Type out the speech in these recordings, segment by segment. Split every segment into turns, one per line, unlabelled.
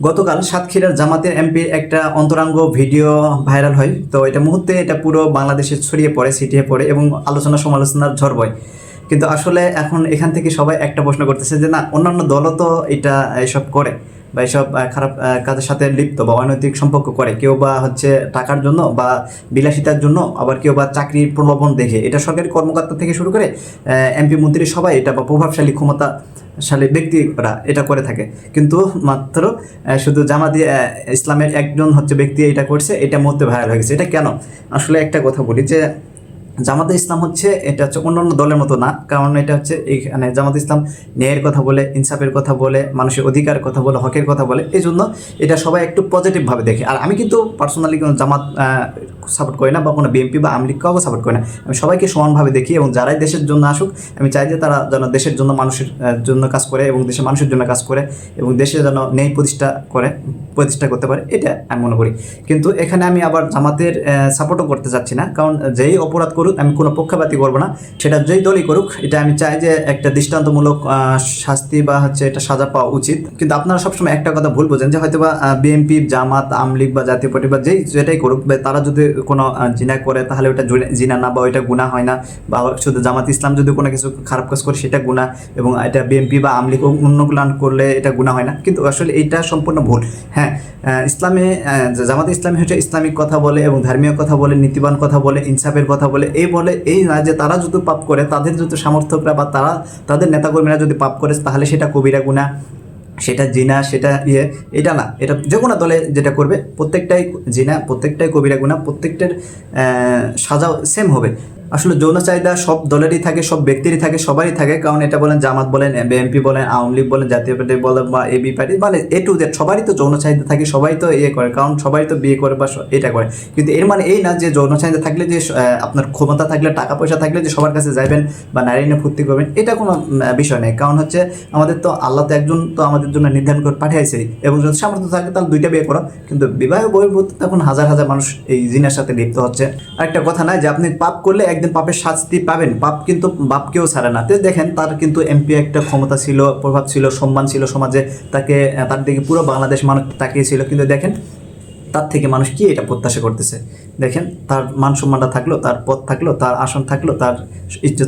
গতকাল সাতক্ষীরার জামাতের এমপির একটা অন্তরঙ্গ ভিডিও ভাইরাল হয়। তো এটা মুহূর্তে এটা পুরো বাংলাদেশে ছড়িয়ে পড়ে, ছিটিয়ে পড়ে এবং আলোচনা সমালোচনার ঝড় বয়। কিন্তু আসলে এখন এখান থেকে সবাই একটা প্রশ্ন করতেছে যে না, অন্যান্য দলও তো এটা এসব করে বা এসব খারাপ কাজের সাথে লিপ্ত বা অনৈতিক সম্পর্ক করে, কেউ বা হচ্ছে টাকার জন্য বা বিলাসিতার জন্য, আবার কেউ বা চাকরির প্রলোভন দেখে। এটা সরকারি কর্মকর্তা থেকে শুরু করে এমপি মন্ত্রী সবাই এটা বা প্রভাবশালী ক্ষমতাশালী ব্যক্তিরা এটা করে থাকে। কিন্তু মাত্র শুধু জামাতি ইসলামের একজন হচ্ছে ব্যক্তি এটা করছে, এটা মধ্যে ভাইরাল হয়ে গেছে। এটা কেন? আসলে একটা কথা বলি যে জামাতে ইসলাম হচ্ছে, এটা হচ্ছে অন্যান্য দলের মতো না। কারণ এটা হচ্ছে এইখানে জামাতে ইসলাম ন্যায়ের কথা বলে, ইনসাফের কথা বলে, মানুষের অধিকার কথা বলে, হকের কথা বলে। এই জন্য এটা সবাই একটু পজিটিভভাবে দেখে। আর আমি কিন্তু পার্সোনালি কোনো জামাত সাপোর্ট করি না, বা কোনো বিএনপি বা আওয়ামী লীগকেও সাপোর্ট করি না। আমি সবাইকে সমানভাবে দেখি, এবং যারাই দেশের জন্য আসুক আমি চাই যে তারা যেন দেশের জন্য, মানুষের জন্য কাজ করে, এবং দেশের মানুষের জন্য কাজ করে, এবং দেশে যেন ন্যায় প্রতিষ্ঠা করতে পারে, এটা আমি মনে করি। কিন্তু এখানে আমি আবার জামাতের সাপোর্টও করতে চাচ্ছি না, কারণ যেই অপরাধ করুক আমি কোনো পক্ষপাতী করবো না। সেটা যেই দলই করুক, এটা আমি চাই যে একটা দৃষ্টান্তমূলক শাস্তি বা হচ্ছে এটা সাজা পাওয়া উচিত। কিন্তু আপনারা সবসময় একটা কথা ভুল বোঝেন যে হয়তো বা বিএনপি, জামাত, আওয়ামী লীগ বা জাতীয় পার্টি বা যেটাই করুক, বা তারা যদি কোনো জিনা করে তাহলে ওটা জিনা না, বা ওইটা গুনাহ হয় না। বা শুধু জামাত ইসলাম যদি কোনো কিছু খারাপ কাজ করে সেটা গুনাহ, এবং এটা বিএনপি বা আওয়ামী লীগ অন্যগুলান করলে এটা গুনাহ হয় না। কিন্তু আসলে এইটা সম্পূর্ণ ভুল। হ্যাঁ, ইসলামে জামাতে ইসলামী হচ্ছে ইসলামিক কথা বলে, এবং ধর্মীয় কথা বলে, নীতিবান কথা বলে, ইনসাফের কথা বলে। এই বলে এই না যে তারা যদি পাপ করে, তাদের যদি সমর্থকরা বা তাদের নেতাকর্মীরা যদি পাপ করে তাহলে সেটা কবিরা গুনাহ, সেটা জিনা, সেটা এটা না। এটা যে কোনো দলে যেটা করবে প্রত্যেকটাই জিনা, প্রত্যেকটাই কবিরা গুনাহ, প্রত্যেকটার সাজাও সেম হবে। আসলে যৌন চাহিদা সব দলেরই থাকে, সব ব্যক্তিরই থাকে, সবারই থাকে। কারণ এটা বলেন জামাত বলেন, বিএনপি বলেন, আওয়ামী লীগ বলেন, জাতীয় পার্টি বলেন বা এবি পার্টি বলে, এ টু জেড সবারই তো যৌন চাহিদা থাকে, সবাই তো করে, কারণ সবাই তো বিয়ে করে বা এটা করে। কিন্তু এর মানে এই না যে যৌন চাহিদা থাকলে যে আপনার ক্ষমতা থাকলে, টাকা পয়সা থাকলে যে সবার কাছে যাবেন বা নারী নিয়ে ফুর্তি করবেন, এটা কোনো বিষয় নেই। কারণ হচ্ছে আমাদের তো আল্লাহ তো একজন তো আমাদের জন্য নির্ধারণ করে পাঠিয়েছে, এবং যদি সামর্থ্য থাকে তাহলে দুইটা বিয়ে করো। কিন্তু বিবাহ বহির্ভূত তখন হাজার হাজার মানুষ এই জিনের সাথে লিপ্ত হচ্ছে। আরেকটা কথা না যে আপনি পাপ করলে একদিন পাপের শাস্তি পাবেন, পাপ কিন্তু বাপকেও ছাড়ে না। তো দেখেন তার কিন্তু এমপি একটা ক্ষমতা ছিল, প্রভাব ছিল, সম্মান ছিল সমাজে, তাকে তার দিকে পুরো বাংলাদেশ মানুষ তাকিয়েছিল। কিন্তু দেখেন তার থেকে মানুষ কি এটা প্রত্যাশা করতেছে। দেখেন তার মান সম্মানটা থাকলো, তার পদ থাকলো, তার আসন থাকলো, তার ইজ্জত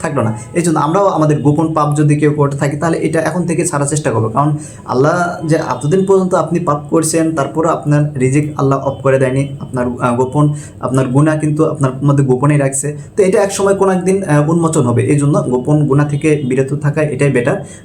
থাকলো না। এই জন্য আমরাও আমাদের গোপন পাপ যদি কেউ করতে থাকি তাহলে এটা এখন থেকে ছাড়ার চেষ্টা করবো। কারণ আল্লাহ যে এতদিন পর্যন্ত আপনি পাপ করছেন, তারপরে আপনার রিজিক আল্লাহ অফ করে দেয়নি, আপনার গোপন, আপনার গুনাহ কিন্তু আপনার মধ্যে গোপনেই রাখছে। তো এটা এক সময় কোনো একদিন উন্মোচন হবে। এই জন্য গোপন গুনাহ থেকে বিরত থাকা এটাই বেটার।